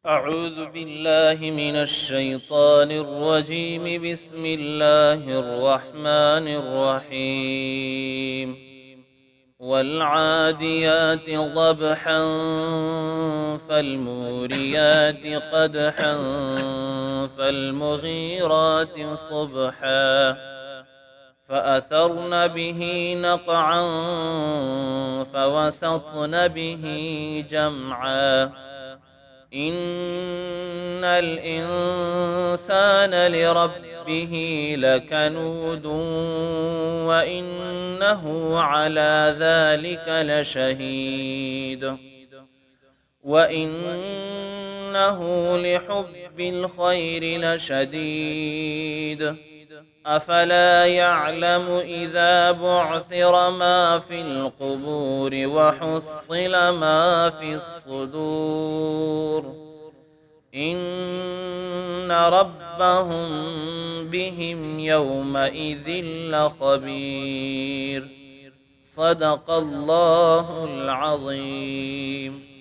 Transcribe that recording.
أعوذ بالله من الشيطان الرجيم. بسم الله الرحمن الرحيم. والعاديات ضبحا فالموريات قدحا فالمغيرات صبحا فأثرن به نقعا فوسطن به جمعا إن الإنسان لربه لكنود وإنه على ذلك لشهيد وإنه لحب الخير لشديد أفلا يعلم إذا بعثر ما في القبور وحصل ما في الصدور إن ربهم بهم يومئذ لخبير. صدق الله العظيم.